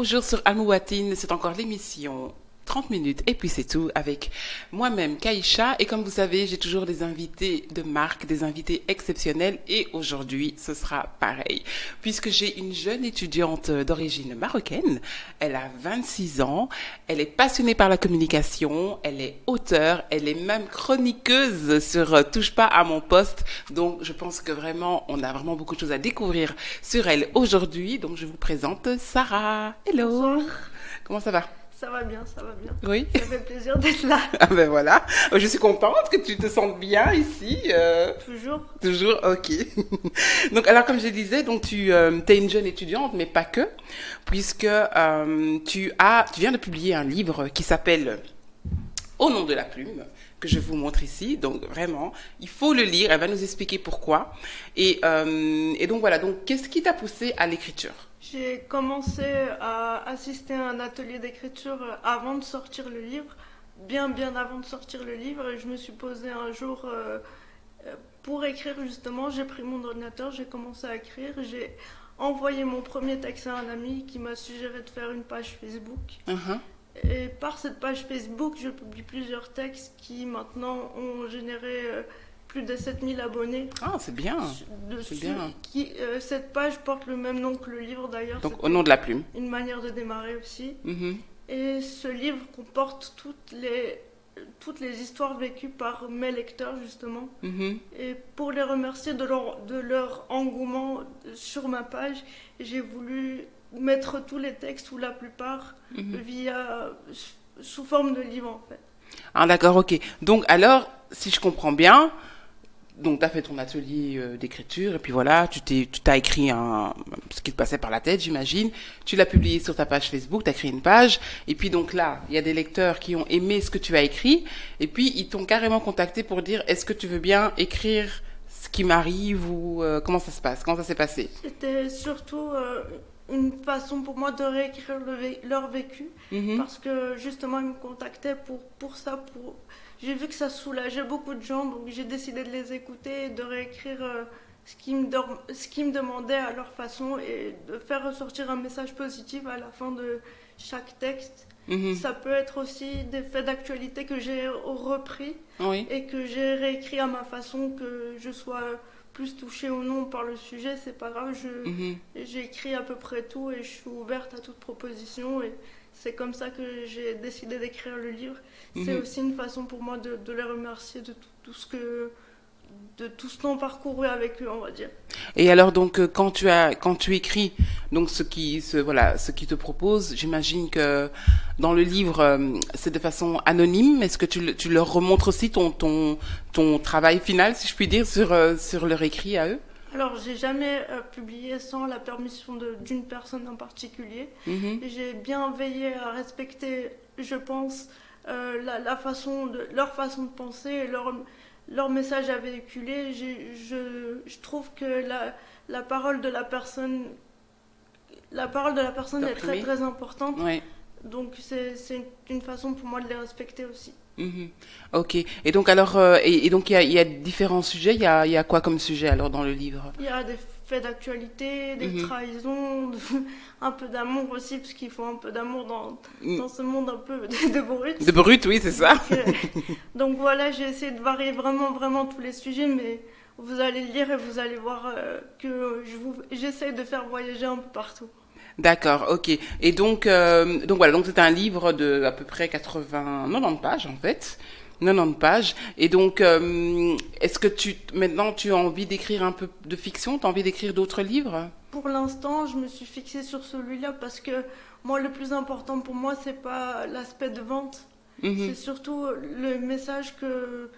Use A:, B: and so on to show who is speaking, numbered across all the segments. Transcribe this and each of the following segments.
A: bonjour sur Amouatine, c'est encore l'émission 30 minutes et puis c'est tout avec moi-même Kaïcha et comme vous savez j'ai toujours des invités de marque, des invités exceptionnels et aujourd'hui ce sera pareil puisque j'ai une jeune étudiante d'origine marocaine, elle a 26 ans, elle est passionnée par la communication, elle est auteure, elle est même chroniqueuse sur Touche pas à mon poste donc je pense que vraiment on a vraiment beaucoup de choses à découvrir sur elle aujourd'hui donc je vous présente Sarah. Hello.
B: Bonsoir.
A: Comment ça va?
B: Ça va bien, ça va bien.
A: Oui.
B: Ça fait plaisir d'être là.
A: Ah ben voilà, je suis contente que tu te sentes bien ici.
B: Toujours.
A: Toujours, ok. Donc alors comme je disais, donc tu es une jeune étudiante, mais pas que, puisque tu viens de publier un livre qui s'appelle Au nom de la plume, que je vous montre ici. Donc vraiment, il faut le lire. Elle va nous expliquer pourquoi. Et donc voilà. Donc qu'est-ce qui t'a poussé à l'écriture?
B: J'ai commencé à assister à un atelier d'écriture avant de sortir le livre, bien avant de sortir le livre. Et je me suis posée un jour pour écrire justement. J'ai pris mon ordinateur, j'ai commencé à écrire. J'ai envoyé mon premier texte à un ami qui m'a suggéré de faire une page Facebook. Et par cette page Facebook, je publie plusieurs textes qui maintenant ont généré plus de 7000 abonnés.
A: Ah, c'est bien.
B: Dessus,
A: c'est bien.
B: Cette page porte le même nom que le livre d'ailleurs.
A: Donc au nom de la plume.
B: Une manière de démarrer aussi.
A: Mm-hmm.
B: Et ce livre comporte toutes les histoires vécues par mes lecteurs justement.
A: Mm-hmm.
B: Et pour les remercier de leur engouement sur ma page, j'ai voulu mettre tous les textes ou la plupart sous forme de livre en fait.
A: Ah d'accord, ok. Donc alors, si je comprends bien, donc tu as fait ton atelier d'écriture et puis voilà, tu t'as écrit ce qui te passait par la tête, j'imagine. Tu l'as publié sur ta page Facebook, tu as créé une page et puis donc là, il y a des lecteurs qui ont aimé ce que tu as écrit et puis ils t'ont carrément contacté pour dire est-ce que tu veux bien écrire ce qui m'arrive ou comment ça se passe? Comment ça s'est passé?
B: C'était surtout une façon pour moi de réécrire leur vécu parce que justement ils me contactaient pour ça. J'ai vu que ça soulageait beaucoup de gens, donc j'ai décidé de les écouter et de réécrire ce qu'ils me demandaient à leur façon et de faire ressortir un message positif à la fin de chaque texte. Ça peut être aussi des faits d'actualité que j'ai repris et que j'ai réécrit à ma façon, que je sois plus touchée ou non par le sujet, c'est pas grave. J'ai écrit à peu près tout et je suis ouverte à toute proposition et c'est comme ça que j'ai décidé d'écrire le livre. C'est aussi une façon pour moi de les remercier de tout ce qu'on parcouru avec eux, on va dire.
A: Et alors donc quand tu écris donc ce qui te propose, j'imagine que dans le livre c'est de façon anonyme. Est-ce que tu leur remontres aussi ton travail final, si je puis dire, sur leur écrit à eux?
B: Alors, j'ai jamais publié sans la permission d'une personne en particulier. J'ai bien veillé à respecter, je pense, leur façon de penser et leur message à véhiculer. Je trouve que la parole de la personne est très très importante.
A: Ouais.
B: Donc c'est une façon pour moi de les respecter aussi.
A: Ok. Et donc alors donc il y a différents sujets. Il y a quoi comme sujet alors dans le livre?
B: Il y a des faits d'actualité, des trahisons, un peu d'amour aussi, parce qu'il faut un peu d'amour dans ce monde un peu de brut.
A: De brut, oui, c'est ça.
B: Donc voilà, j'ai essayé de varier vraiment tous les sujets, mais vous allez le lire et vous allez voir que j'essaye de faire voyager un peu partout.
A: D'accord, ok. Et donc voilà, donc c'est un livre de à peu près 90 pages en fait. 90 pages. Et donc, est-ce que maintenant tu as envie d'écrire un peu de fiction? Tu as envie d'écrire d'autres livres?
B: Pour l'instant, je me suis fixée sur celui-là parce que moi, le plus important pour moi, c'est pas l'aspect de vente. C'est surtout le message que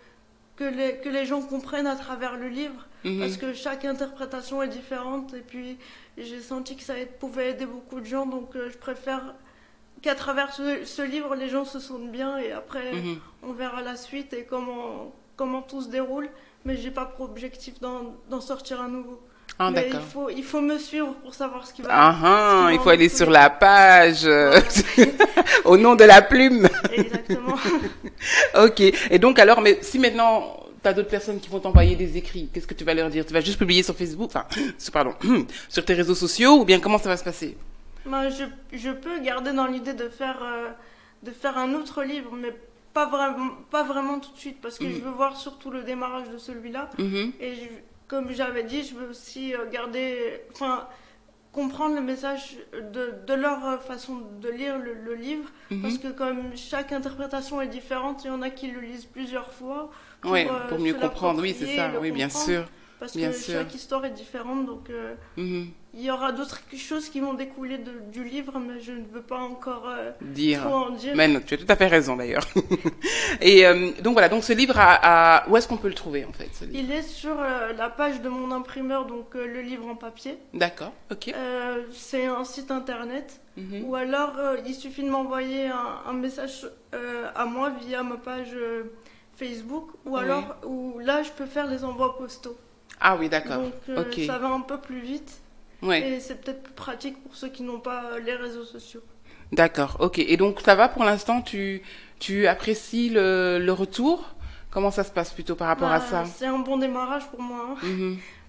B: les gens comprennent à travers le livre. Parce que chaque interprétation est différente. Et puis, j'ai senti que ça pouvait aider beaucoup de gens. Donc, je préfère qu'à travers ce livre, les gens se sentent bien. Et après, on verra la suite et comment tout se déroule. Mais j'ai pas pour objectif d'en sortir un nouveau.
A: Ah,
B: mais
A: d'accord.
B: il faut me suivre pour savoir ce qui va.
A: Il faut aller sur la page au nom de la plume.
B: Exactement.
A: Ok. Et donc alors, mais si maintenant tu as d'autres personnes qui vont t'envoyer des écrits, qu'est-ce que tu vas leur dire? Tu vas juste publier sur Facebook, sur tes réseaux sociaux, ou bien comment ça va se passer?
B: Ben, je peux garder dans l'idée de faire un autre livre, mais pas vraiment tout de suite, parce que je veux voir surtout le démarrage de celui-là. Et comme j'avais dit, je veux aussi comprendre le message de leur façon de lire le livre, parce que comme chaque interprétation est différente, il y en a qui le lisent plusieurs fois
A: pour mieux comprendre, oui, c'est ça, oui, bien sûr.
B: Parce que chaque histoire est différente, donc il y aura d'autres choses qui vont découler du livre, mais je ne veux pas encore trop en dire.
A: Mais non, tu as tout à fait raison d'ailleurs. Et donc voilà, donc ce livre, où est-ce qu'on peut le trouver en fait, ce livre?
B: Il est sur la page de mon imprimeur, donc le livre en papier.
A: D'accord, ok.
B: C'est un site internet, ou alors il suffit de m'envoyer un message à moi via ma page Facebook, ou alors où là je peux faire les envois postaux.
A: Ah oui, d'accord.
B: Donc ça va un peu plus vite.
A: Ouais.
B: Et c'est peut-être plus pratique pour ceux qui n'ont pas les réseaux sociaux.
A: D'accord, ok. Et donc ça va pour l'instant, tu apprécies le retour? Comment ça se passe plutôt par rapport à ça?
B: C'est un bon démarrage pour moi.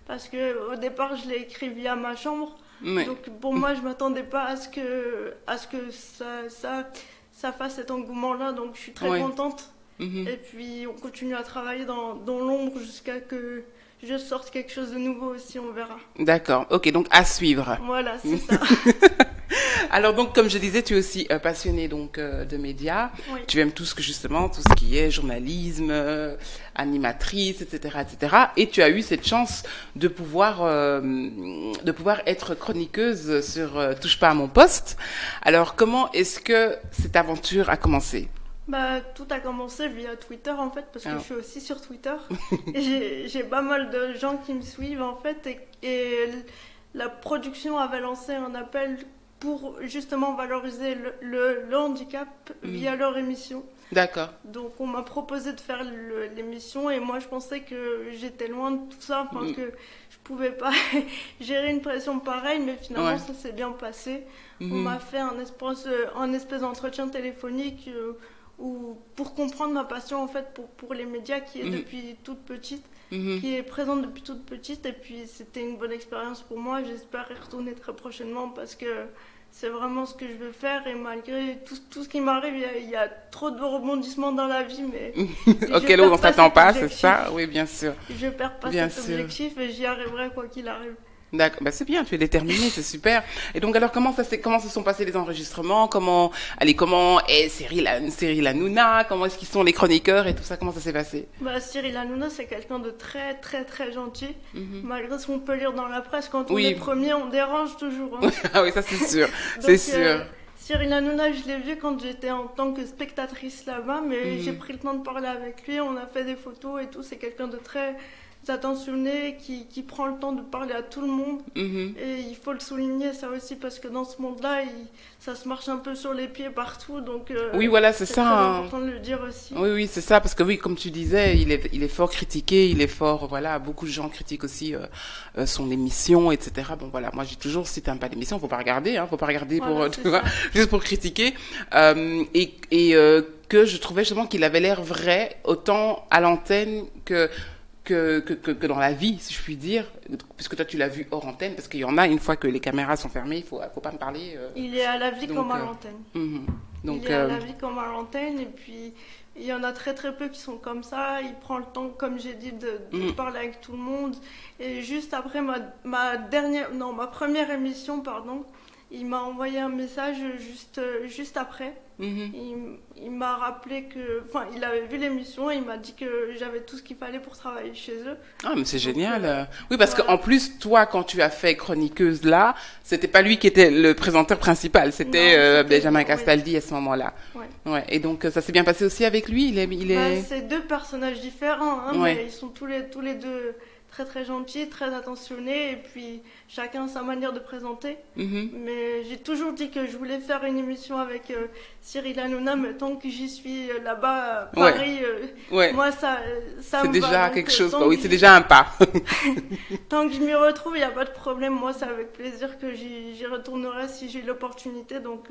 B: Parce que au départ, je l'ai écrit via ma chambre. Donc pour moi, je m'attendais pas à ce que ça fasse cet engouement-là. Donc je suis très contente. Et puis on continue à travailler dans l'ombre jusqu'à que je sorte quelque chose de nouveau aussi, on verra.
A: D'accord, ok, donc à suivre.
B: Voilà, c'est ça.
A: Alors donc, comme je disais, tu es aussi passionnée donc de médias.
B: Oui.
A: Tu aimes tout ce qui est journalisme, animatrice, etc., etc. Et tu as eu cette chance de pouvoir être chroniqueuse sur Touche pas à mon poste. Alors, comment est-ce que cette aventure a commencé?
B: Tout a commencé via Twitter en fait, parce que je suis aussi sur Twitter. Et j'ai pas mal de gens qui me suivent en fait, et la production avait lancé un appel pour justement valoriser le handicap via leur émission.
A: D'accord.
B: Donc on m'a proposé de faire l'émission, et moi je pensais que j'étais loin de tout ça, que je pouvais pas gérer une pression pareille, mais finalement ça s'est bien passé. On m'a fait un espèce d'entretien téléphonique pour comprendre ma passion en fait pour les médias, qui est depuis toute petite, qui est présente depuis toute petite, et puis c'était une bonne expérience pour moi. J'espère y retourner très prochainement, parce que c'est vraiment ce que je veux faire, et malgré tout ce qui m'arrive, il y a trop de rebondissements dans la vie, mais
A: auquel on ne s'attend pas, c'est ça? Oui, bien sûr.
B: Je perds pas cet objectif, et j'y arriverai quoi qu'il arrive.
A: D'accord, c'est bien, tu es déterminée, c'est super. Et donc alors comment se sont passés les enregistrements? Comment est Cyril Hanouna? Comment est-ce qu'ils sont les chroniqueurs et tout ça? Comment ça s'est passé?
B: Cyril Hanouna, c'est quelqu'un de très très très gentil, malgré ce qu'on peut lire dans la presse. Quand on est premier, on dérange toujours.
A: Ah oui, ça c'est sûr, c'est sûr.
B: Cyril Hanouna, je l'ai vu quand j'étais en tant que spectatrice là-bas, mais j'ai pris le temps de parler avec lui, on a fait des photos et tout. C'est quelqu'un de très attentionné, qui prend le temps de parler à tout le monde. Et il faut le souligner ça aussi, parce que dans ce monde-là, ça se marche un peu sur les pieds partout, donc
A: oui, voilà, c'est ça.
B: C'est important de le dire aussi.
A: Oui, c'est ça, parce que oui, comme tu disais, il est fort critiqué, beaucoup de gens critiquent aussi son émission, etc. Bon voilà, moi j'ai toujours, si t'aimes pas l'émission, faut pas regarder, juste pour critiquer. Que je trouvais justement qu'il avait l'air vrai, autant à l'antenne que dans la vie, si je puis dire, puisque toi tu l'as vu hors antenne, parce qu'il y en a, une fois que les caméras sont fermées, il faut pas me parler.
B: Il est à la vie comme à l'antenne. Il est à la vie comme à l'antenne, et puis il y en a très très peu qui sont comme ça. Il prend le temps, comme j'ai dit, de parler avec tout le monde. Et juste après ma première émission, il m'a envoyé un message juste après. Il m'a rappelé il avait vu l'émission, et il m'a dit que j'avais tout ce qu'il fallait pour travailler chez eux.
A: Ah, mais c'est génial. Oui, parce qu'en plus, toi, quand tu as fait chroniqueuse là, c'était pas lui qui était le présenteur principal, c'était Benjamin Castaldi à ce moment-là. Ouais. Et donc, ça s'est bien passé aussi avec lui.
B: C'est deux personnages différents, mais ils sont tous les deux très très gentils, très attentionnés, et puis chacun sa manière de présenter. Mais j'ai toujours dit que je voulais faire une émission avec Cyril Hanouna, mais tant que j'y suis là-bas à Paris, moi ça
A: c'est
B: me
A: déjà
B: va.
A: quelque chose, quoi. Oui, c'est déjà un pas.
B: Tant que je m'y retrouve, il n'y a pas de problème. Moi, c'est avec plaisir que j'y retournerai si j'ai l'opportunité. Donc,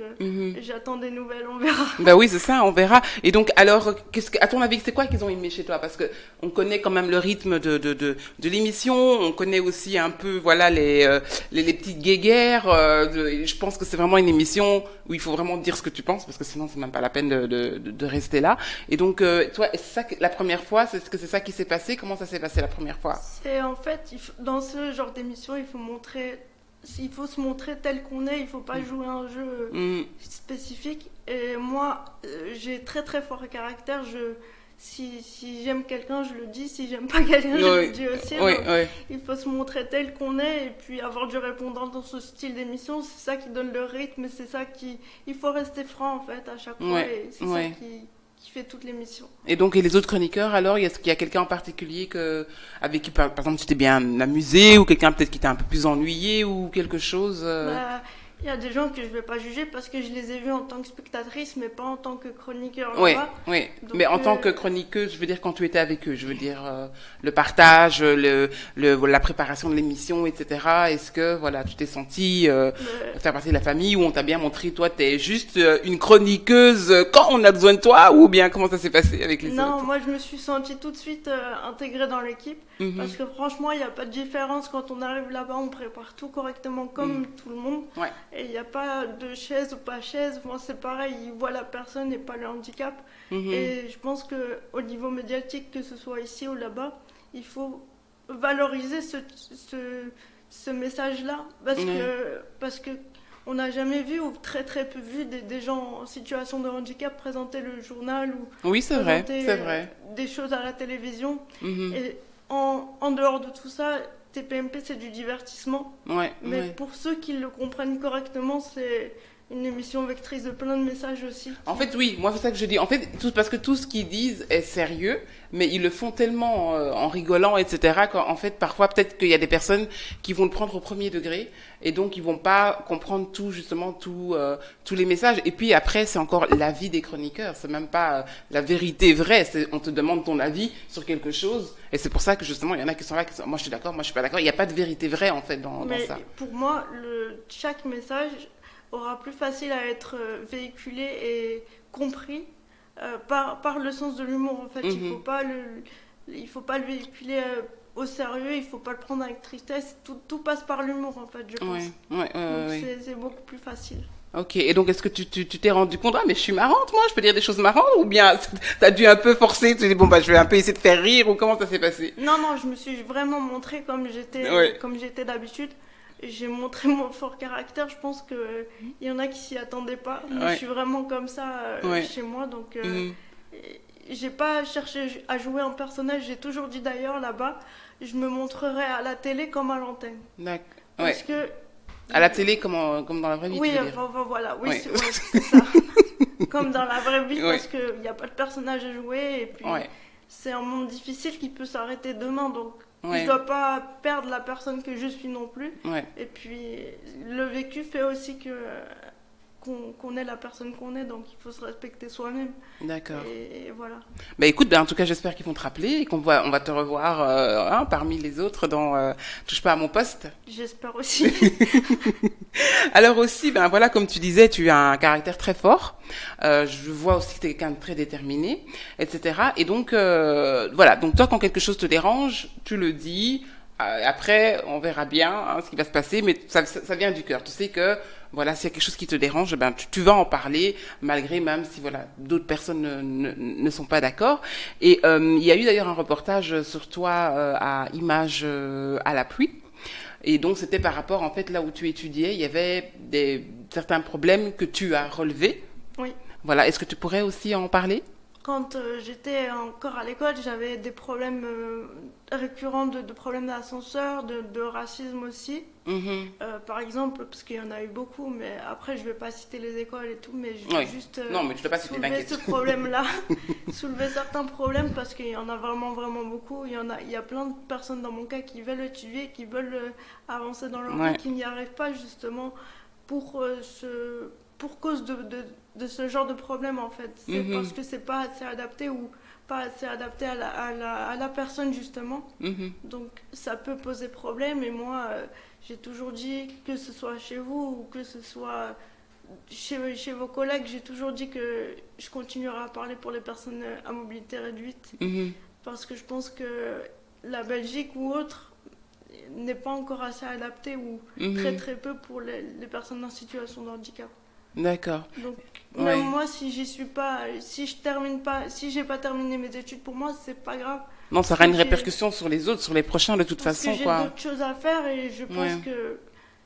B: j'attends des nouvelles, on verra.
A: Bah oui, c'est ça, on verra. Et donc, alors, à ton avis, c'est quoi qu'ils ont aimé chez toi? Parce que on connaît quand même le rythme de l'émission. On connaît aussi un peu, voilà, les petites guéguerres. Je pense que c'est vraiment une émission où il faut vraiment dire ce que tu penses, parce que sinon, c'est même pas la peine de rester là. Et donc, toi, est-ce ça la première fois, est-ce que c'est ça qui s'est passé? Comment ça s'est passé la première fois?
B: C'est en fait, dans ce genre d'émission, il faut se montrer tel qu'on est. Il faut pas jouer un jeu spécifique. Et moi, j'ai très très fort caractère. Si j'aime quelqu'un, je le dis. Si j'aime pas quelqu'un, je le dis aussi. Il faut se montrer tel qu'on est et puis avoir du répondant dans ce style d'émission. C'est ça qui donne le rythme et c'est ça il faut rester franc en fait à chaque fois. Et c'est ça qui fait toute l'émission.
A: Et donc, et les autres chroniqueurs, alors, est-ce qu'il y a quelqu'un en particulier avec qui, par exemple, tu t'es bien amusé ou quelqu'un peut-être qui t'a un peu plus ennuyé ou quelque chose
B: Il y a des gens que je vais pas juger parce que je les ai vus en tant que spectatrice, mais pas en tant que chroniqueur.
A: Oui. Mais en tant que chroniqueuse, je veux dire, quand tu étais avec eux, je veux dire, le partage, la préparation de l'émission, etc. Est-ce que, voilà, tu t'es sentie faire partie de la famille ou on t'a bien montré, toi, t'es juste une chroniqueuse quand on a besoin de toi ou bien comment ça s'est passé avec les autres?
B: Non, moi, je me suis sentie tout de suite intégrée dans l'équipe parce que franchement, il n'y a pas de différence. Quand on arrive là-bas, on prépare tout correctement comme tout le monde.
A: Ouais.
B: Et il n'y a pas de chaise ou pas chaise. Moi, c'est pareil, ils voient la personne et pas le handicap. Et je pense qu'au niveau médiatique, que ce soit ici ou là-bas, il faut valoriser ce message-là. Parce que on n'a jamais vu ou très très peu vu des gens en situation de handicap présenter le journal ou
A: présenter
B: des choses à la télévision. Et en dehors de tout ça, TPMP, c'est du divertissement. Mais pour ceux qui le comprennent correctement, c'est une émission vectrice de plein de messages aussi.
A: En fait, oui, moi c'est ça que je dis. En fait, parce que tout ce qu'ils disent est sérieux, mais ils le font tellement en rigolant, etc. qu'en fait, parfois, peut-être qu'il y a des personnes qui vont le prendre au premier degré et donc ils vont pas comprendre tout, justement, tous les messages. Et puis après, c'est encore l'avis des chroniqueurs. C'est même pas la vérité vraie. On te demande ton avis sur quelque chose. Et c'est pour ça que justement, il y en a qui sont là, moi je suis d'accord, moi je suis pas d'accord. Il n'y a pas de vérité vraie en fait dans ça.
B: Pour moi, chaque message aura plus facile à être véhiculé et compris par le sens de l'humour en fait. Il faut pas le véhiculer au sérieux, il faut pas le prendre avec tristesse. Tout passe par l'humour en fait, je pense. Donc c'est beaucoup plus facile.
A: Ok, et donc est-ce que tu t'es rendu compte, mais je suis marrante moi, je peux dire des choses marrantes, ou bien t'as dû un peu forcer, tu t'es dit bon je vais un peu essayer de faire rire, ou comment ça s'est passé?
B: Non, je me suis vraiment montrée comme j'étais d'habitude. J'ai montré mon fort caractère. Je pense qu'il y en a qui s'y attendaient pas. Moi, je suis vraiment comme ça chez moi. Donc, j'ai pas cherché à jouer un personnage. J'ai toujours dit d'ailleurs là-bas, je me montrerai à la télé comme à l'antenne.
A: D'accord.
B: Parce que
A: à la télé comme dans la vraie vie.
B: Oui,
A: tu veux dire.
B: voilà. Oui, c'est ça. Comme dans la vraie vie, parce qu'il n'y a pas de personnage à jouer. Et puis, c'est un monde difficile qui peut s'arrêter demain. Donc, je ne dois pas perdre la personne que je suis non plus. Et puis, le vécu fait aussi qu'on est la personne qu'on est, donc il faut se respecter soi-même.
A: D'accord.
B: Et voilà.
A: Bah écoute, en tout cas, j'espère qu'ils vont te rappeler et on va te revoir parmi les autres dans Touche pas à mon poste.
B: J'espère aussi.
A: Alors aussi, voilà, comme tu disais, tu as un caractère très fort. Je vois aussi que tu es quelqu'un de très déterminé, etc. Et donc, voilà. Donc toi, quand quelque chose te dérange, tu le dis. Après, on verra bien ce qui va se passer, mais ça vient du cœur. Tu sais que voilà, s'il y a quelque chose qui te dérange, tu vas en parler, malgré même si voilà d'autres personnes ne sont pas d'accord. Et il y a eu d'ailleurs un reportage sur toi à Images à la pluie. Et donc c'était par rapport en fait là où tu étudiais, il y avait certains problèmes que tu as relevés.
B: Oui.
A: Voilà, est-ce que tu pourrais aussi en parler?
B: Quand j'étais encore à l'école, j'avais des problèmes récurrents de problèmes d'ascenseur, de racisme aussi. Par exemple, parce qu'il y en a eu beaucoup, mais après je ne vais pas citer les écoles et tout, mais je vais juste
A: non, mais tu dois pas citer,
B: soulever ce problème-là, soulever certains problèmes parce qu'il y en a vraiment, vraiment beaucoup. Il y a plein de personnes dans mon cas qui veulent étudier, qui veulent avancer dans leur vie, qui n'y arrivent pas justement pour cause de ce genre de problème en fait. C'est parce que c'est pas assez adapté ou pas assez adapté à la personne justement. Donc ça peut poser problème et moi j'ai toujours dit que ce soit chez vous ou que ce soit chez vos collègues, j'ai toujours dit que je continuerai à parler pour les personnes à mobilité réduite parce que je pense que la Belgique ou autre n'est pas encore assez adaptée ou très très peu pour les personnes en situation de handicap.
A: D'accord.
B: Donc même moi si j'y suis pas, si j'ai pas terminé mes études, pour moi c'est pas grave.
A: Non, ça aura une répercussion sur les autres, sur les prochains de toute façon,
B: j'ai d'autres choses à faire et je pense que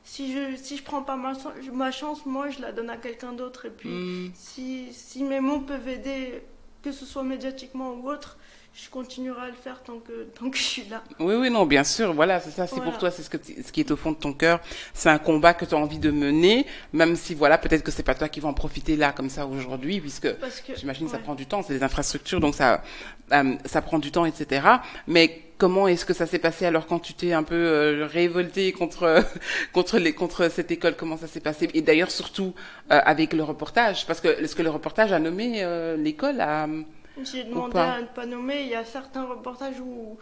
B: si je prends pas ma chance, moi je la donne à quelqu'un d'autre. Et puis si mes mots peuvent aider, que ce soit médiatiquement ou autre, je continuerai à le faire tant que je suis là.
A: Oui, non, bien sûr, voilà, c'est ça, c'est pour toi, c'est ce qui est au fond de ton cœur. C'est un combat que tu as envie de mener, même si, voilà, peut-être que c'est pas toi qui vas en profiter là, comme ça, aujourd'hui, puisque j'imagine que ça prend du temps, c'est des infrastructures, donc ça prend du temps, etc. Mais comment est-ce que ça s'est passé alors quand tu t'es un peu révolté contre cette école? Comment ça s'est passé? Et d'ailleurs, surtout avec le reportage, parce que est-ce que le reportage a nommé l'école à...
B: J'ai demandé à ne pas nommer. Il y a certains reportages où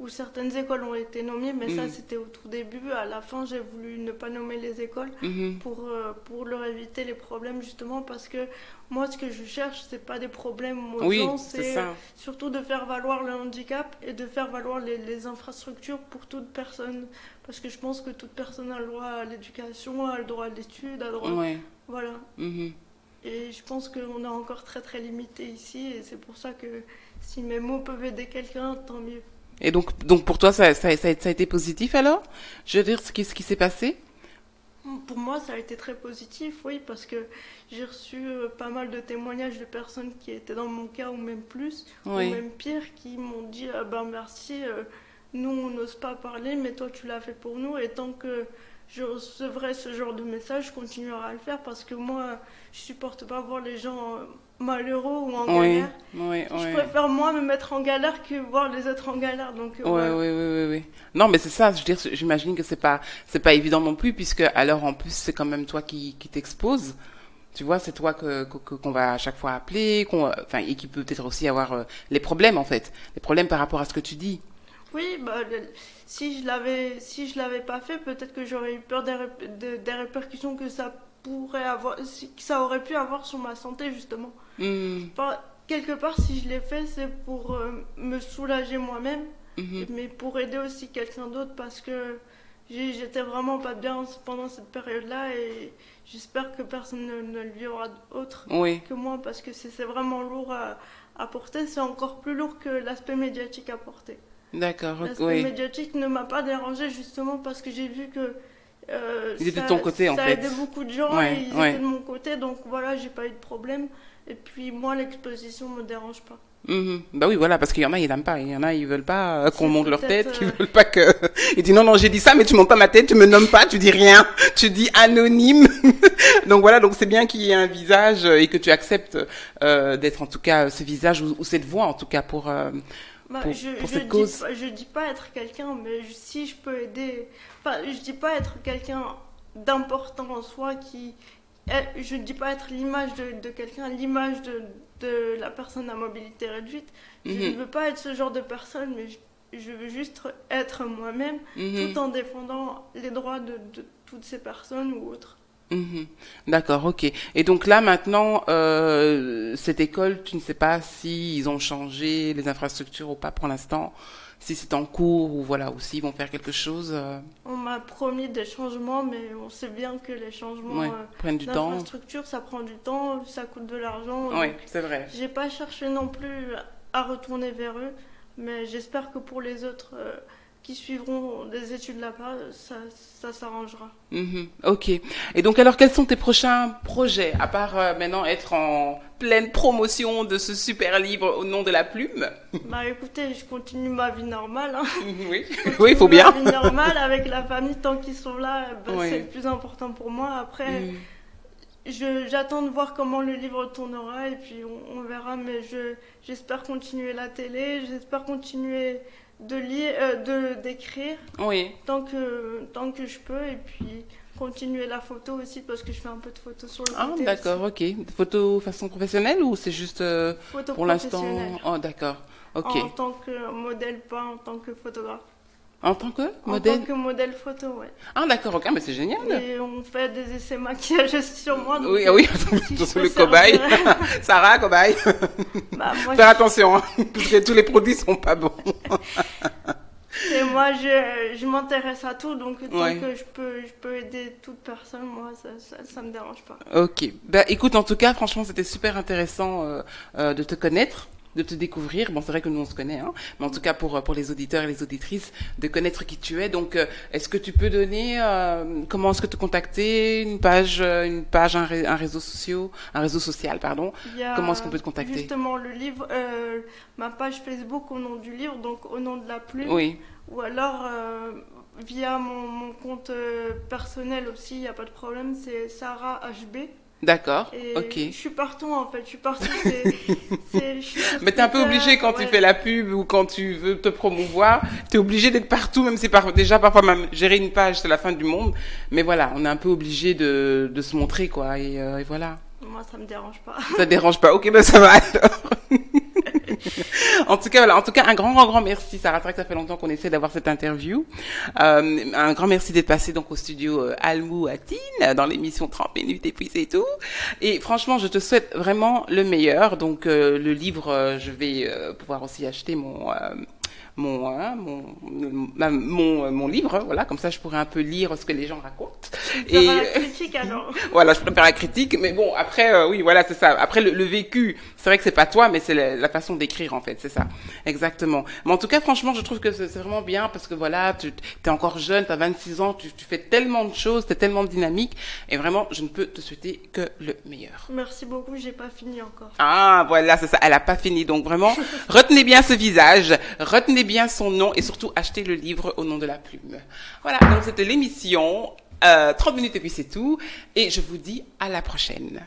B: certaines écoles ont été nommées, mais ça c'était au tout début. À la fin, j'ai voulu ne pas nommer les écoles pour leur éviter les problèmes, justement, parce que moi, ce que je cherche, c'est pas des problèmes aux gens, c'est surtout de faire valoir le handicap et de faire valoir les infrastructures pour toute personne, parce que je pense que toute personne a le droit à l'éducation, a le droit à l'étude, a le droit... Voilà. Et je pense qu'on est encore très très limité ici, et c'est pour ça que si mes mots peuvent aider quelqu'un, tant mieux.
A: Et donc pour toi, ça a été positif alors? Je veux dire, ce qui s'est passé?
B: Pour moi, ça a été très positif, oui, parce que j'ai reçu pas mal de témoignages de personnes qui étaient dans mon cas, ou même plus, ou même pire, qui m'ont dit merci, nous on n'ose pas parler, mais toi tu l'as fait pour nous, et tant que je recevrai ce genre de message, je continuerai à le faire, parce que moi, je supporte pas voir les gens malheureux ou en galère. Je préfère moi me mettre en galère que voir les autres en galère. Donc,
A: oui. Non, mais c'est ça. Je veux dire, j'imagine que c'est pas évident non plus, puisque alors en plus c'est quand même toi qui t'expose. Tu vois, c'est toi qu'on va à chaque fois appeler, et qui peut peut-être aussi avoir les problèmes en fait, les problèmes par rapport à ce que tu dis.
B: Oui, si je l'avais pas fait, peut-être que j'aurais eu peur des répercussions que ça pourrait avoir, que ça aurait pu avoir sur ma santé justement. Quelque part, si je l'ai fait, c'est pour me soulager moi-même, mais pour aider aussi quelqu'un d'autre, parce que j'étais vraiment pas bien pendant cette période-là, et j'espère que personne ne le vivra autre que moi, parce que c'est vraiment lourd à porter. C'est encore plus lourd que l'aspect médiatique à porter.
A: D'accord,
B: l'aspect médiatique ne m'a pas dérangé, justement parce que j'ai vu que
A: ils étaient de ton côté, en fait.
B: Ça aidait beaucoup de gens, et ils étaient de mon côté, donc voilà, j'ai pas eu de problème. Et puis moi, l'exposition me dérange pas.
A: Bah oui, voilà, parce qu'il y en a, ils n'aiment pas. Il y en a, ils veulent pas qu'on monte leur tête, ils veulent pas que... Ils disent non, j'ai dit ça, mais tu montes pas ma tête, tu me nommes pas, tu dis rien, tu dis anonyme. Donc voilà, donc c'est bien qu'il y ait un visage et que tu acceptes d'être en tout cas ce visage ou cette voix, en tout cas, pour cette cause.
B: Je dis pas être quelqu'un, mais si je peux aider... Enfin, je dis pas être quelqu'un d'important en soi qui... Je ne dis pas être l'image de quelqu'un, l'image de la personne à mobilité réduite. Je ne veux pas être ce genre de personne, mais je veux juste être moi-même, tout en défendant les droits de toutes ces personnes ou autres.
A: D'accord, ok. Et donc là, maintenant, cette école, tu ne sais pas s'ils ont changé les infrastructures ou pas pour l'instant, si c'est en cours ou voilà, ou s'ils vont faire quelque chose.
B: On m'a promis des changements, mais on sait bien que les changements
A: prennent du temps.
B: D'infrastructure, ça prend du temps, ça coûte de l'argent.
A: Oui, c'est vrai.
B: J'ai pas cherché non plus à retourner vers eux, mais j'espère que pour les autres qui suivront des études là-bas, ça s'arrangera.
A: Ok. Et donc alors, quels sont tes prochains projets, à part maintenant être en pleine promotion de ce super livre au nom de la plume?
B: Bah écoutez, je continue ma vie normale.
A: Oui, il faut bien.
B: Ma vie normale avec la famille, tant qu'ils sont là, c'est le plus important pour moi. Après, j'attends de voir comment le livre tournera, et puis on verra, mais j'espère continuer la télé, j'espère continuer d'écrire tant que je peux, et puis continuer la photo aussi parce que je fais un peu de photos sur le
A: Ah,
B: côté.
A: d'accord, ok. Photo façon professionnelle ou c'est juste
B: Photo
A: pour l'instant?
B: professionnelle.
A: Oh, d'accord, ok.
B: En tant que modèle, pas en tant que photographe.
A: En tant que
B: En
A: modèle?
B: tant que modèle photo, ouais.
A: Ah, d'accord, ok, mais c'est génial.
B: Et on fait des essais maquillage sur moi. Donc
A: Oui, ah oui,
B: si je
A: attention
B: peux
A: le cobaye.
B: servir-
A: Sarah, cobaye.
B: Bah, moi,
A: Faire attention, hein, parce que tous les produits sont pas bons.
B: et moi, je m'intéresse à tout, donc tant
A: Ouais.
B: que je peux aider toute personne, moi, ça me dérange pas.
A: Ok. Bah, écoute, en tout cas, franchement, c'était super intéressant de te connaître, de te découvrir. Bon, c'est vrai que nous, on se connaît, hein, mais en tout cas, pour les auditeurs et les auditrices, de connaître qui tu es. Donc, est-ce que tu peux donner, comment est-ce que te contacter, un réseau social, pardon.
B: Il y a
A: Comment est-ce qu'on peut te contacter?
B: justement le livre, ma page Facebook au nom du livre, donc au nom de la plume.
A: Oui.
B: Ou alors via mon compte personnel aussi, il n'y a pas de problème, c'est Sarah HB.
A: D'accord.
B: Et
A: Ok.
B: je suis partout en fait, je suis partout. Je suis sur
A: Mais t'es un peu
B: Twitter,
A: obligé quand tu
B: ouais.
A: fais la pub ou quand tu veux te promouvoir, t'es obligé d'être partout, même si déjà parfois même gérer une page c'est la fin du monde. Mais voilà, on est un peu obligé de se montrer quoi et voilà.
B: Moi, ça me dérange pas.
A: Ça te dérange pas? Ok, ben ça va alors. En tout cas, voilà. En tout cas, un grand merci, Sarah. C'est vrai que ça fait longtemps qu'on essaie d'avoir cette interview. Un grand merci d'être passé donc au studio Almou à Tignes, dans l'émission 30 minutes et puis c'est tout. Et franchement, je te souhaite vraiment le meilleur. Donc, le livre, je vais pouvoir aussi acheter mon livre, voilà, comme ça je pourrais un peu lire ce que les gens racontent.
B: Et la critique alors.
A: Voilà, je prépare la critique, mais bon, après, oui, voilà, c'est ça. Après, le vécu, c'est vrai que c'est pas toi, mais c'est la façon d'écrire, en fait, c'est ça. Exactement. Mais en tout cas, franchement, je trouve que c'est vraiment bien parce que voilà, tu t'es encore jeune, t'as 26 ans, tu fais tellement de choses, t'es tellement dynamique, et vraiment, je ne peux te souhaiter que le meilleur.
B: Merci beaucoup, j'ai pas fini encore.
A: Ah, voilà, c'est ça, elle a pas fini. Donc vraiment, retenez bien ce visage, retenez bien son nom et surtout achetez le livre au nom de la plume. Voilà, donc c'était l'émission 30 minutes et puis c'est tout. Et je vous dis à la prochaine.